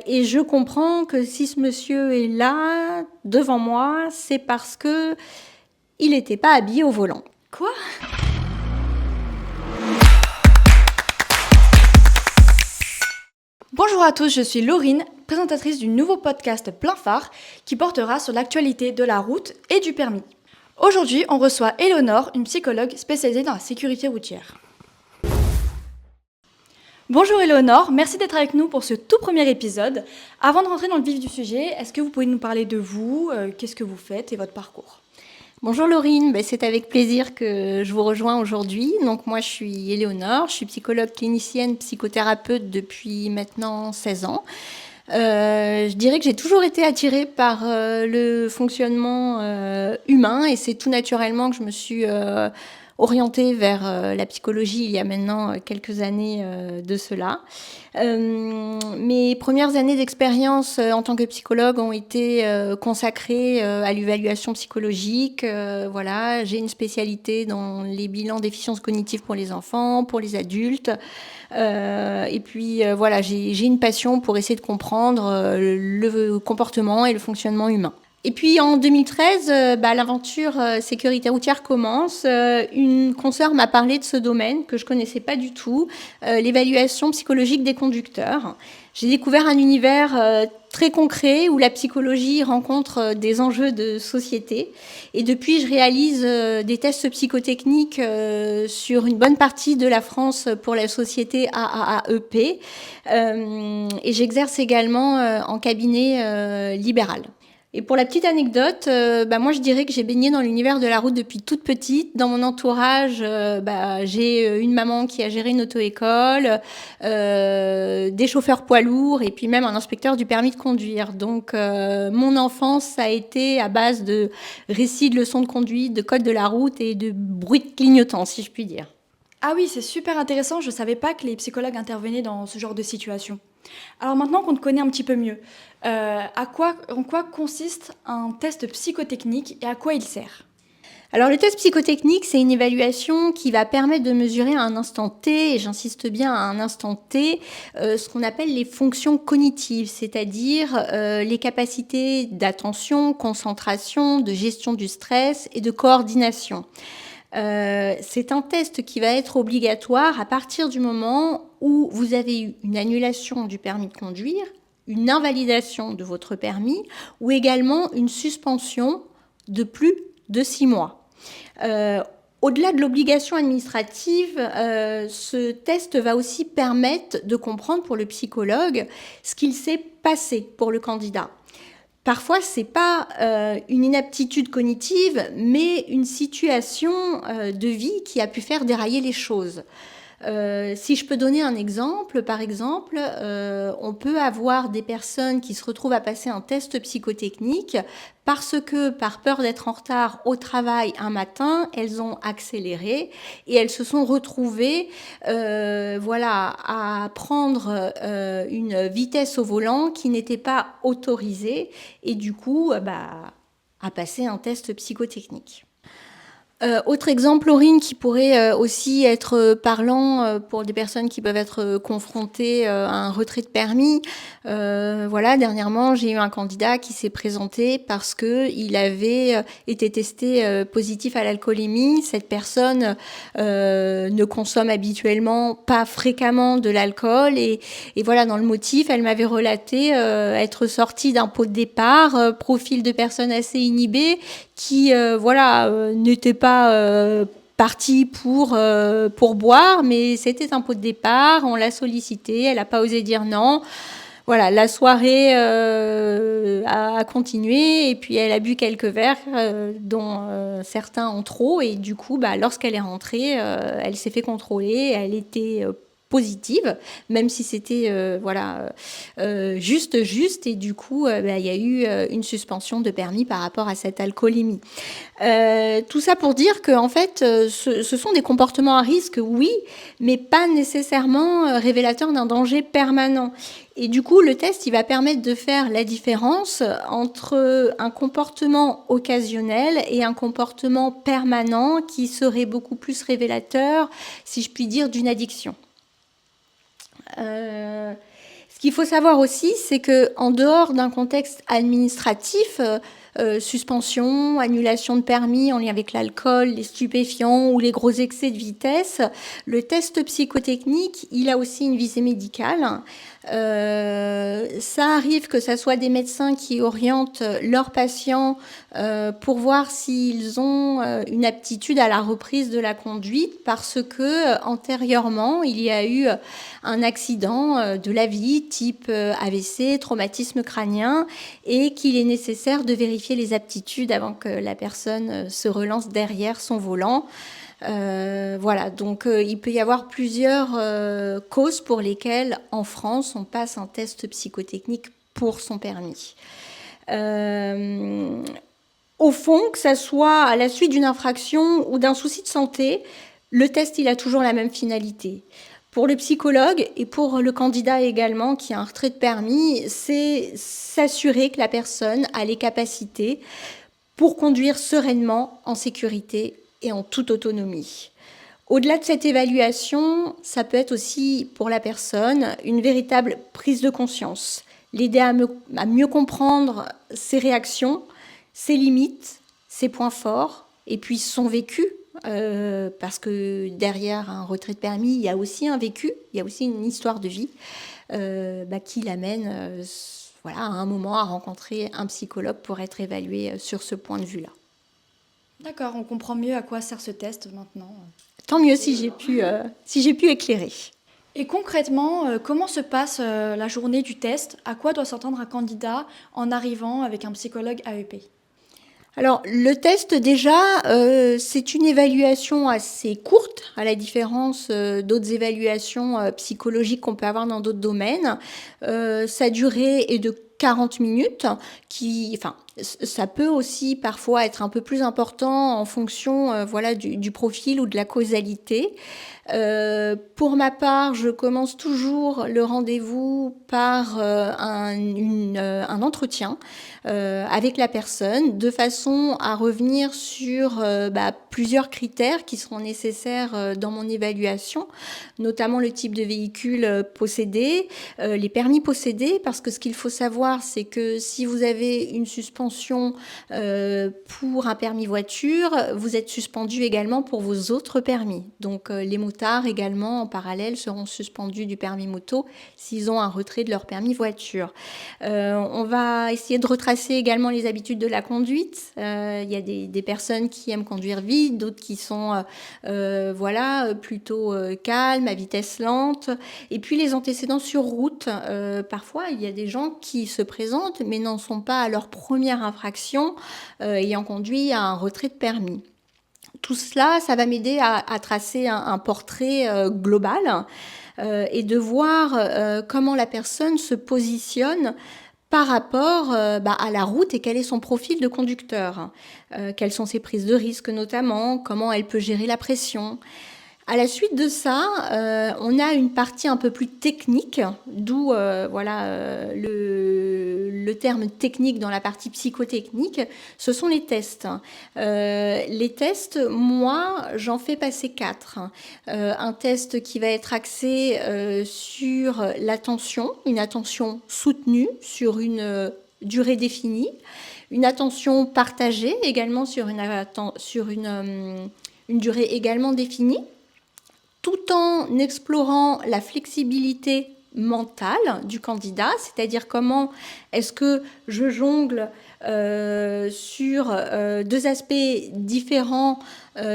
Et je comprends que si ce monsieur est là, devant moi, c'est parce que il n'était pas habillé au volant. Quoi? Bonjour à tous, je suis Laurine, présentatrice du nouveau podcast Plein Phare qui portera sur l'actualité de la route et du permis. Aujourd'hui, on reçoit Éléonore, une psychologue spécialisée dans la sécurité routière. Bonjour Éléonore, merci d'être avec nous pour ce tout premier épisode. Avant de rentrer dans le vif du sujet, est-ce que vous pouvez nous parler de vous, qu'est-ce que vous faites et votre parcours? Bonjour Laurine, c'est avec plaisir que je vous rejoins aujourd'hui. Donc moi je suis Éléonore, je suis psychologue clinicienne, psychothérapeute depuis maintenant 16 ans. Je dirais que j'ai toujours été attirée par le fonctionnement humain et c'est tout naturellement que je me suis orientée vers la psychologie il y a maintenant quelques années de cela. Mes premières années d'expérience en tant que psychologue ont été consacrées à l'évaluation psychologique. Voilà, j'ai une spécialité dans les bilans déficiences cognitives pour les enfants, pour les adultes. Et puis voilà, j'ai une passion pour essayer de comprendre le comportement et le fonctionnement humain. Et puis en 2013, l'aventure sécurité routière commence. Une consoeur m'a parlé de ce domaine que je connaissais pas du tout, l'évaluation psychologique des conducteurs. J'ai découvert un univers très concret où la psychologie rencontre des enjeux de société. Et depuis, je réalise des tests psychotechniques sur une bonne partie de la France pour la société AAAEP. Et j'exerce également en cabinet libéral. Et pour la petite anecdote, moi je dirais que j'ai baigné dans l'univers de la route depuis toute petite. Dans mon entourage, j'ai une maman qui a géré une auto-école, des chauffeurs poids lourds et puis même un inspecteur du permis de conduire. Donc mon enfance ça a été à base de récits de leçons de conduite, de code de la route et de bruit de clignotant, si je puis dire. Ah oui, c'est super intéressant, je ne savais pas que les psychologues intervenaient dans ce genre de situation. Alors maintenant qu'on te connaît un petit peu mieux, en quoi consiste un test psychotechnique et à quoi il sert? Alors le test psychotechnique, c'est une évaluation qui va permettre de mesurer à un instant T, et j'insiste bien à un instant T, ce qu'on appelle les fonctions cognitives, c'est-à-dire les capacités d'attention, concentration, de gestion du stress et de coordination. C'est un test qui va être obligatoire à partir du moment où vous avez eu une annulation du permis de conduire, une invalidation de votre permis ou également une suspension de plus de 6 mois. Au-delà de l'obligation administrative, ce test va aussi permettre de comprendre pour le psychologue ce qu'il s'est passé pour le candidat. Parfois, ce n'est pas une inaptitude cognitive, mais une situation de vie qui a pu faire dérailler les choses. Si je peux donner un exemple, par exemple, on peut avoir des personnes qui se retrouvent à passer un test psychotechnique parce que, par peur d'être en retard au travail un matin, elles ont accéléré et elles se sont retrouvées à prendre une vitesse au volant qui n'était pas autorisée et du coup à passer un test psychotechnique. Autre exemple, Laurine, qui pourrait aussi être parlant pour des personnes qui peuvent être confrontées à un retrait de permis. Dernièrement, j'ai eu un candidat qui s'est présenté parce qu'il avait été testé positif à l'alcoolémie. Cette personne ne consomme habituellement pas fréquemment de l'alcool. Et voilà, dans le motif, elle m'avait relaté être sortie d'un pot de départ, profil de personne assez inhibée, qui n'était pas partie pour boire, mais c'était un pot de départ, on l'a sollicité, elle n'a pas osé dire non. Voilà, la soirée a continué et puis elle a bu quelques verres dont certains en trop et du coup, lorsqu'elle est rentrée, elle s'est fait contrôler, elle était positive, même si c'était juste et du coup il y a eu une suspension de permis par rapport à cette alcoolémie. Tout ça pour dire que en fait ce sont des comportements à risque, oui, mais pas nécessairement révélateurs d'un danger permanent. Et du coup, le test, il va permettre de faire la différence entre un comportement occasionnel et un comportement permanent qui serait beaucoup plus révélateur, si je puis dire, d'une addiction. Ce qu'il faut savoir aussi, c'est qu'en dehors d'un contexte administratif, suspension, annulation de permis en lien avec l'alcool, les stupéfiants ou les gros excès de vitesse, le test psychotechnique, il a aussi une visée médicale. Ça arrive que ce soit des médecins qui orientent leurs patients pour voir s'ils ont une aptitude à la reprise de la conduite parce que antérieurement, il y a eu un accident de la vie type AVC, traumatisme crânien, et qu'il est nécessaire de vérifier les aptitudes avant que la personne se relance derrière son volant. Voilà, donc il peut y avoir plusieurs causes pour lesquelles en France on passe un test psychotechnique pour son permis. Au fond, que ça soit à la suite d'une infraction ou d'un souci de santé, le test il a toujours la même finalité. Pour le psychologue et pour le candidat également qui a un retrait de permis, c'est s'assurer que la personne a les capacités pour conduire sereinement, en sécurité et en toute autonomie. Au-delà de cette évaluation, ça peut être aussi pour la personne une véritable prise de conscience, l'aider à mieux comprendre ses réactions, ses limites, ses points forts et puis son vécu. Parce que derrière un retrait de permis, il y a aussi un vécu, il y a aussi une histoire de vie qui l'amène à un moment à rencontrer un psychologue pour être évalué sur ce point de vue-là. D'accord, on comprend mieux à quoi sert ce test maintenant. Tant mieux si j'ai pu éclairer. Et concrètement, comment se passe la journée du test? À quoi doit s'attendre un candidat en arrivant avec un psychologue AEP? Alors, le test, déjà, c'est une évaluation assez courte, à la différence d'autres évaluations psychologiques qu'on peut avoir dans d'autres domaines. Sa durée est de 40 minutes, ça peut aussi parfois être un peu plus important en fonction du profil ou de la causalité. Pour ma part, je commence toujours le rendez-vous par un entretien avec la personne, de façon à revenir sur plusieurs critères qui seront nécessaires dans mon évaluation, notamment le type de véhicule possédé, les permis possédés, parce que ce qu'il faut savoir, c'est que si vous avez une suspension pour un permis voiture, vous êtes suspendu également pour vos autres permis. Donc les motards également en parallèle seront suspendus du permis moto s'ils ont un retrait de leur permis voiture. On va essayer de retracer également les habitudes de la conduite. Il y a des personnes qui aiment conduire vite, d'autres qui sont plutôt calmes, à vitesse lente. Et puis les antécédents sur route. Parfois, il y a des gens qui se présentent mais n'en sont pas à leur première infraction ayant conduit à un retrait de permis. Tout cela, ça va m'aider à tracer un portrait global et de voir comment la personne se positionne par rapport à la route et quel est son profil de conducteur. Quelles sont ses prises de risque notamment, comment elle peut gérer la pression. À la suite de ça, on a une partie un peu plus technique, d'où le terme technique dans la partie psychotechnique, ce sont les tests. Les tests, moi, j'en fais passer 4. Un test qui va être axé sur l'attention, une attention soutenue sur une durée définie, une attention partagée également sur une durée également définie, tout en explorant la flexibilité mentale du candidat, c'est-à-dire comment est-ce que je jongle sur deux aspects différents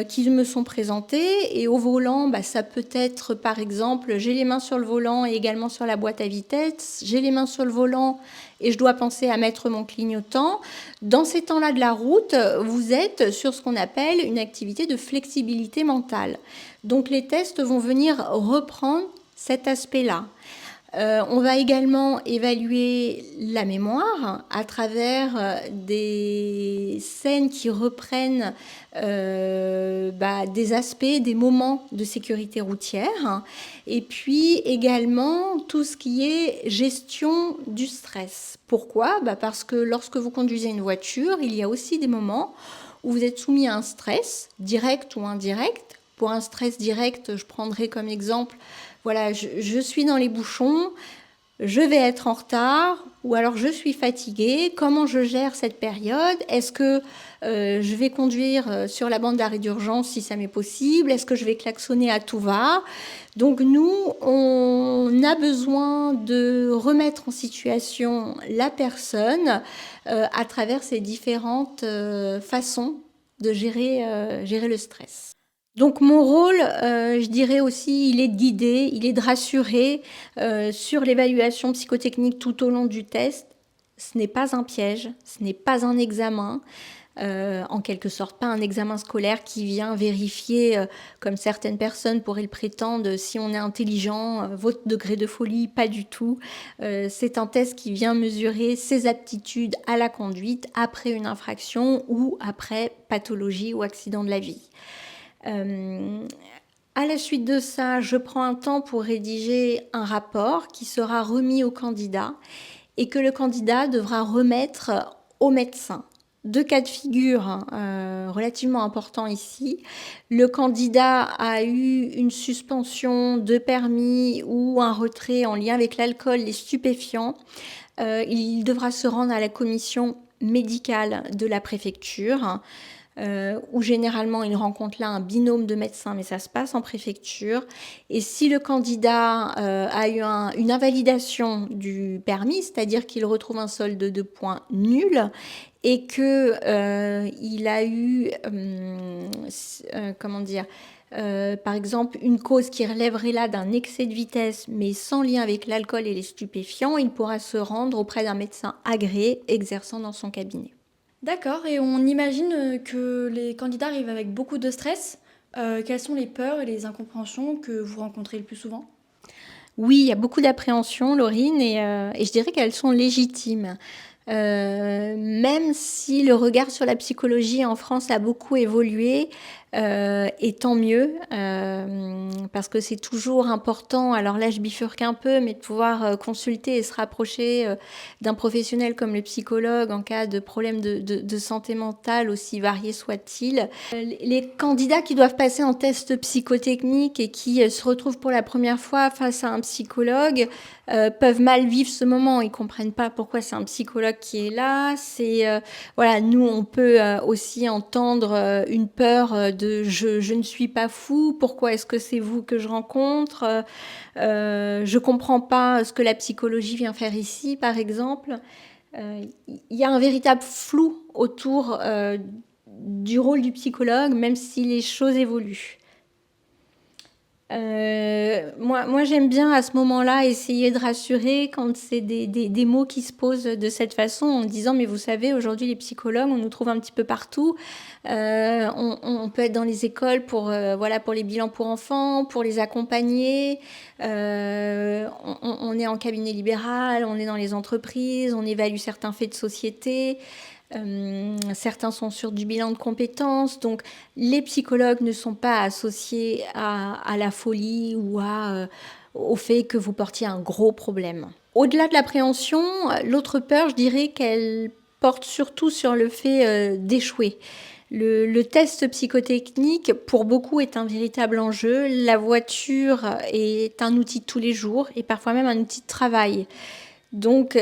qui me sont présentés. Et au volant, ça peut être par exemple, j'ai les mains sur le volant et également sur la boîte à vitesse, j'ai les mains sur le volant et je dois penser à mettre mon clignotant. Dans ces temps-là de la route, vous êtes sur ce qu'on appelle une activité de flexibilité mentale. Donc les tests vont venir reprendre cet aspect-là. On va également évaluer la mémoire à travers des scènes qui reprennent des aspects, des moments de sécurité routière, et puis également tout ce qui est gestion du stress. Pourquoi ? Parce que lorsque vous conduisez une voiture, il y a aussi des moments où vous êtes soumis à un stress, direct ou indirect. Pour un stress direct, je prendrai comme exemple, je suis dans les bouchons, je vais être en retard ou alors je suis fatiguée, comment je gère cette période? Est-ce que je vais conduire sur la bande d'arrêt d'urgence si ça m'est possible? Est-ce que je vais klaxonner à tout va? Donc nous, on a besoin de remettre en situation la personne à travers ces différentes façons de gérer le stress. Donc mon rôle, je dirais aussi, il est de guider, il est de rassurer sur l'évaluation psychotechnique tout au long du test. Ce n'est pas un piège, ce n'est pas un examen, en quelque sorte pas un examen scolaire qui vient vérifier, comme certaines personnes pourraient le prétendre, si on est intelligent, votre degré de folie, pas du tout. C'est un test qui vient mesurer ses aptitudes à la conduite après une infraction ou après pathologie ou accident de la vie. À la suite de ça, je prends un temps pour rédiger un rapport qui sera remis au candidat et que le candidat devra remettre au médecin. Deux cas de figure relativement importants ici. Le candidat a eu une suspension de permis ou un retrait en lien avec l'alcool, les stupéfiants. Il devra se rendre à la commission médicale de la préfecture. Où généralement il rencontre là un binôme de médecins, mais ça se passe en préfecture. Et si le candidat a eu une invalidation du permis, c'est-à-dire qu'il retrouve un solde de points nul, et que il a eu, par exemple, une cause qui relèverait là d'un excès de vitesse, mais sans lien avec l'alcool et les stupéfiants, il pourra se rendre auprès d'un médecin agréé exerçant dans son cabinet. D'accord, et on imagine que les candidats arrivent avec beaucoup de stress. Quelles sont les peurs et les incompréhensions que vous rencontrez le plus souvent? Oui, il y a beaucoup d'appréhension, Laurine, et je dirais qu'elles sont légitimes. Même si le regard sur la psychologie en France a beaucoup évolué, et tant mieux, parce que c'est toujours important, alors là je bifurque un peu, mais de pouvoir consulter et se rapprocher d'un professionnel comme le psychologue en cas de problème de santé mentale, aussi variés soient-ils. Les candidats qui doivent passer en test psychotechnique et qui se retrouvent pour la première fois face à un psychologue peuvent mal vivre ce moment. Ils comprennent pas pourquoi c'est un psychologue qui est là. Voilà, nous on peut aussi entendre une peur de je ne suis pas fou. Pourquoi est-ce que c'est vous que je rencontre? Je comprends pas ce que la psychologie vient faire ici, par exemple. Il y a un véritable flou autour du rôle du psychologue, même si les choses évoluent. Moi, j'aime bien à ce moment-là essayer de rassurer quand c'est des mots qui se posent de cette façon en disant mais vous savez aujourd'hui les psychologues on nous trouve un petit peu partout. On peut être dans les écoles pour voilà pour les bilans pour enfants, pour les accompagner. On est en cabinet libéral, on est dans les entreprises, on évalue certains faits de société. Certains sont sur du bilan de compétences, donc les psychologues ne sont pas associés à la folie ou au fait que vous portiez un gros problème. Au-delà de l'appréhension, l'autre peur, je dirais qu'elle porte surtout sur le fait d'échouer. Le test psychotechnique, pour beaucoup, est un véritable enjeu. La voiture est un outil de tous les jours et parfois même un outil de travail. Donc,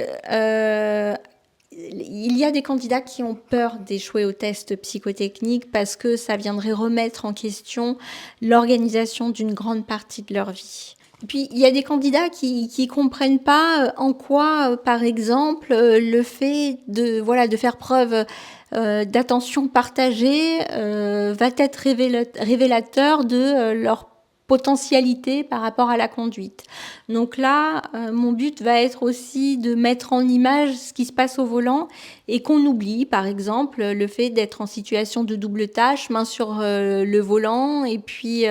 il y a des candidats qui ont peur d'échouer au test psychotechnique parce que ça viendrait remettre en question l'organisation d'une grande partie de leur vie. Et puis, il y a des candidats qui comprennent pas en quoi, par exemple, le fait de faire preuve d'attention partagée va être révélateur de leur potentialité par rapport à la conduite. Donc là, mon but va être aussi de mettre en image ce qui se passe au volant et qu'on oublie, par exemple, le fait d'être en situation de double tâche, main sur le volant et puis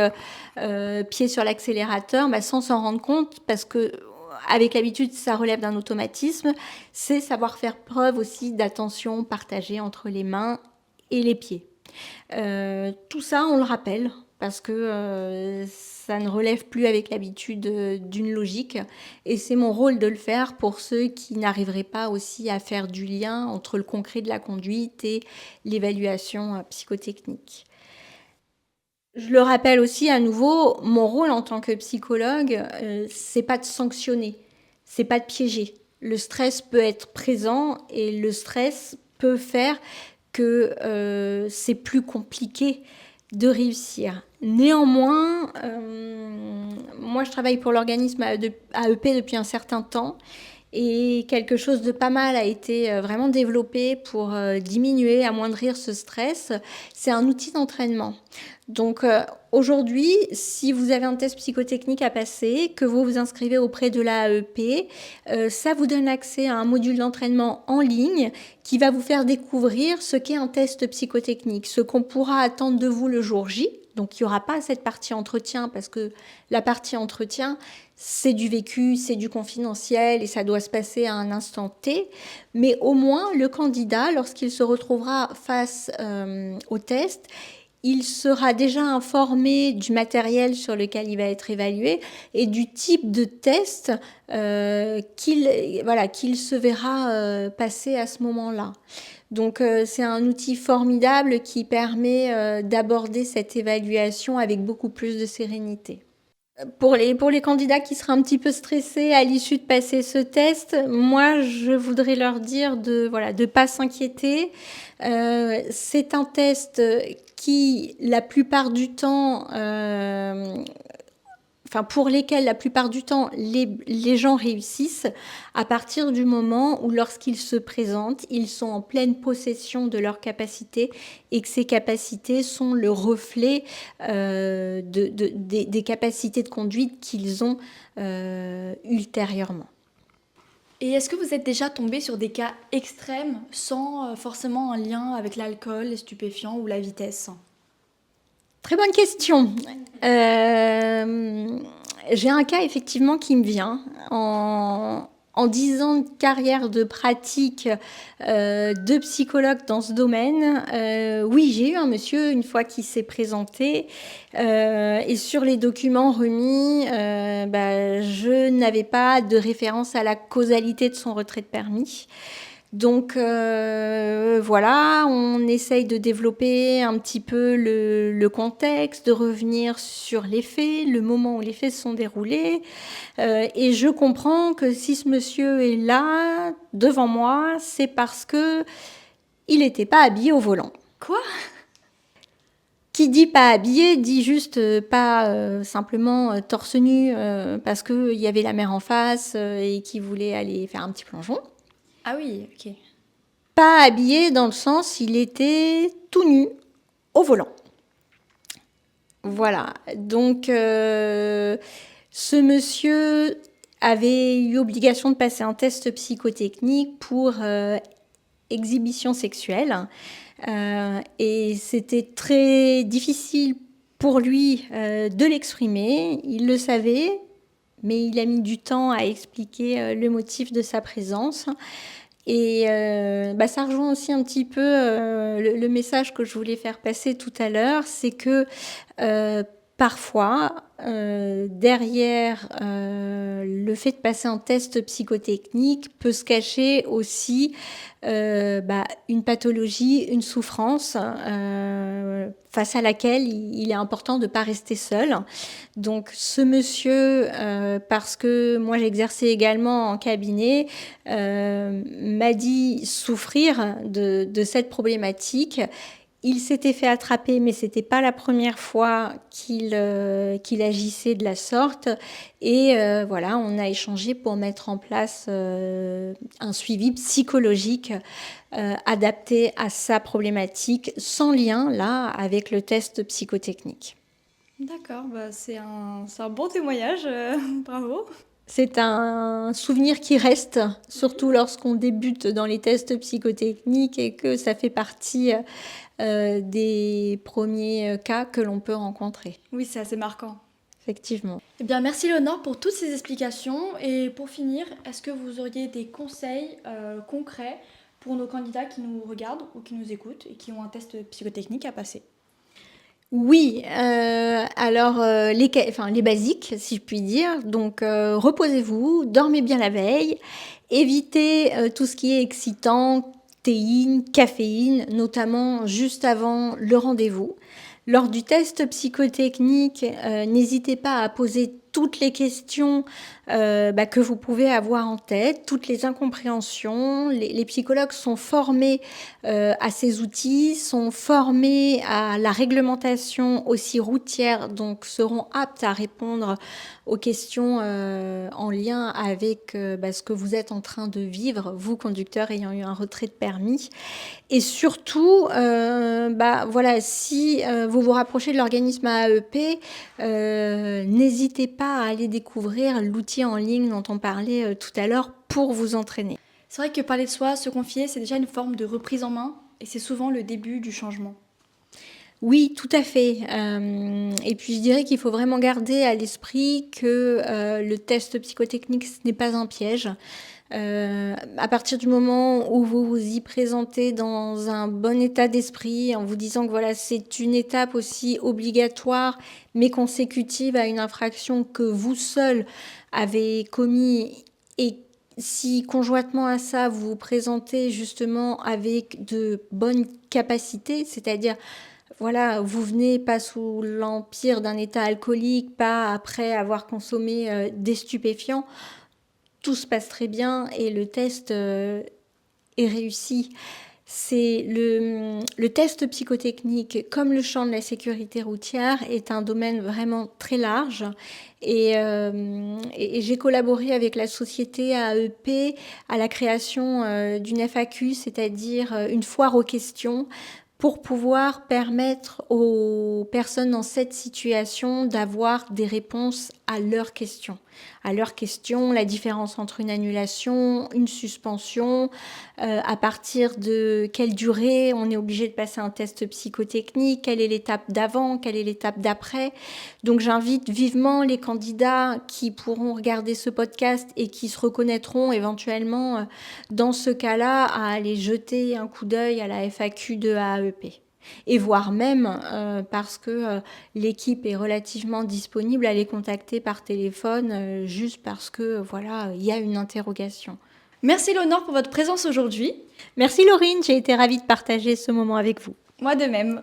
pied sur l'accélérateur, sans s'en rendre compte parce que avec l'habitude, ça relève d'un automatisme, c'est savoir faire preuve aussi d'attention partagée entre les mains et les pieds. Tout ça, on le rappelle parce que ça ne relève plus avec l'habitude d'une logique et c'est mon rôle de le faire pour ceux qui n'arriveraient pas aussi à faire du lien entre le concret de la conduite et l'évaluation psychotechnique. Je le rappelle aussi à nouveau, mon rôle en tant que psychologue, c'est pas de sanctionner, c'est pas de piéger. Le stress peut être présent et le stress peut faire que c'est plus compliqué de réussir. Néanmoins, moi je travaille pour l'organisme AEP depuis un certain temps et quelque chose de pas mal a été vraiment développé pour diminuer, amoindrir ce stress. C'est un outil d'entraînement. Donc aujourd'hui, si vous avez un test psychotechnique à passer, que vous vous inscrivez auprès de l'AEP, ça vous donne accès à un module d'entraînement en ligne qui va vous faire découvrir ce qu'est un test psychotechnique, ce qu'on pourra attendre de vous le jour J. Donc il n'y aura pas cette partie entretien parce que la partie entretien, c'est du vécu, c'est du confidentiel et ça doit se passer à un instant T. Mais au moins, le candidat, lorsqu'il se retrouvera face au test, il sera déjà informé du matériel sur lequel il va être évalué et du type de test qu'il se verra passer à ce moment-là. Donc c'est un outil formidable qui permet d'aborder cette évaluation avec beaucoup plus de sérénité. Pour les candidats qui seraient un petit peu stressés à l'issue de passer ce test, moi, je voudrais leur dire de pas s'inquiéter. C'est un test qui, la plupart du temps, pour lesquels la plupart du temps les gens réussissent à partir du moment où lorsqu'ils se présentent, ils sont en pleine possession de leurs capacités et que ces capacités sont le reflet des capacités de conduite qu'ils ont ultérieurement. Et est-ce que vous êtes déjà tombé sur des cas extrêmes sans forcément un lien avec l'alcool, les stupéfiants ou la vitesse ? Très bonne question. J'ai un cas effectivement qui me vient. En 10 ans de carrière de pratique de psychologue dans ce domaine, oui, j'ai eu un monsieur une fois qui s'est présenté et sur les documents remis, je n'avais pas de référence à la causalité de son retrait de permis. Donc voilà, on essaye de développer un petit peu le contexte, de revenir sur les faits, le moment où les faits se sont déroulés. Et je comprends que si ce monsieur est là, devant moi, c'est parce que il n'était pas habillé au volant. Quoi ? Qui dit pas habillé, dit juste pas simplement torse nu parce qu'il y avait la mer en face et qu'il voulait aller faire un petit plongeon. Ah oui, ok. Pas habillé dans le sens, il était tout nu au volant. Voilà. Donc, ce monsieur avait eu obligation de passer un test psychotechnique pour exhibition sexuelle. Et c'était très difficile pour lui de l'exprimer. Il le savait, mais il a mis du temps à expliquer le motif de sa présence. Et ça rejoint aussi un petit peu le message que je voulais faire passer tout à l'heure, c'est que parfois, derrière le fait de passer un test psychotechnique peut se cacher aussi une pathologie, une souffrance face à laquelle il est important de ne pas rester seul. Donc ce monsieur, parce que moi j'exerçais également en cabinet, m'a dit souffrir de cette problématique. Il s'était fait attraper, mais c'était pas la première fois qu'il agissait de la sorte. Et voilà, on a échangé pour mettre en place un suivi psychologique adapté à sa problématique, sans lien là avec le test psychotechnique. D'accord, c'est un bon témoignage, bravo. C'est un souvenir qui reste, surtout lorsqu'on débute dans les tests psychotechniques et que ça fait partie des premiers cas que l'on peut rencontrer. Oui, c'est assez marquant. Effectivement. Eh bien, merci Léonore pour toutes ces explications. Et pour finir, est-ce que vous auriez des conseils concrets pour nos candidats qui nous regardent ou qui nous écoutent et qui ont un test psychotechnique à passer ? Oui, alors les basiques, si je puis dire. Donc, reposez-vous, dormez bien la veille, évitez tout ce qui est excitant, théine, caféine, notamment juste avant le rendez-vous. Lors du test psychotechnique, n'hésitez pas à poser toutes les questions que vous pouvez avoir en tête, toutes les incompréhensions. Les psychologues sont formés à ces outils, sont formés à la réglementation aussi routière, donc seront aptes à répondre aux questions en lien avec ce que vous êtes en train de vivre, vous, conducteur ayant eu un retrait de permis. Et surtout, si vous vous rapprochez de l'organisme AAEP, n'hésitez pas à aller découvrir l'outil en ligne dont on parlait tout à l'heure pour vous entraîner. C'est vrai que parler de soi, se confier, c'est déjà une forme de reprise en main et c'est souvent le début du changement. Oui, tout à fait. Et puis je dirais qu'il faut vraiment garder à l'esprit que le test psychotechnique, ce n'est pas un piège. À partir du moment où vous vous y présentez dans un bon état d'esprit, en vous disant que voilà, c'est une étape aussi obligatoire, mais consécutive à une infraction que vous seul avez commis, et si conjointement à ça, vous vous présentez justement avec de bonnes capacités, c'est-à-dire voilà, vous venez pas sous l'empire d'un état alcoolique, pas après avoir consommé des stupéfiants, tout se passe très bien et le test est réussi. C'est le test psychotechnique, comme le champ de la sécurité routière, est un domaine vraiment très large. Et j'ai collaboré avec la société AEP à la création d'une FAQ, c'est-à-dire une foire aux questions, pour pouvoir permettre aux personnes dans cette situation d'avoir des réponses à leurs questions. À leurs questions, la différence entre une annulation, une suspension, à partir de quelle durée on est obligé de passer un test psychotechnique, quelle est l'étape d'avant, quelle est l'étape d'après. Donc j'invite vivement les candidats qui pourront regarder ce podcast et qui se reconnaîtront éventuellement dans ce cas-là à aller jeter un coup d'œil à la FAQ de AEP. Et voire même, parce que l'équipe est relativement disponible, à les contacter par téléphone, juste parce que voilà, il y a une interrogation. Merci Léonore pour votre présence aujourd'hui. Merci Laurine, j'ai été ravie de partager ce moment avec vous. Moi de même.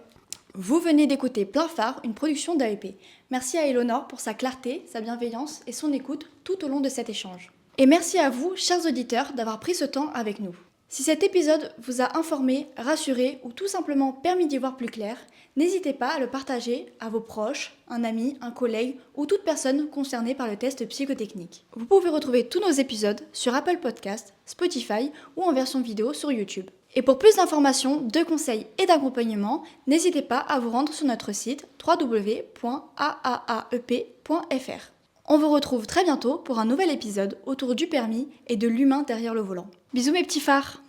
Vous venez d'écouter Plein Phare, une production d'AEP. Merci à Léonore pour sa clarté, sa bienveillance et son écoute tout au long de cet échange. Et merci à vous, chers auditeurs, d'avoir pris ce temps avec nous. Si cet épisode vous a informé, rassuré ou tout simplement permis d'y voir plus clair, n'hésitez pas à le partager à vos proches, un ami, un collègue ou toute personne concernée par le test psychotechnique. Vous pouvez retrouver tous nos épisodes sur Apple Podcasts, Spotify ou en version vidéo sur YouTube. Et pour plus d'informations, de conseils et d'accompagnement, n'hésitez pas à vous rendre sur notre site www.aaep.fr. On vous retrouve très bientôt pour un nouvel épisode autour du permis et de l'humain derrière le volant. Bisous mes petits phares!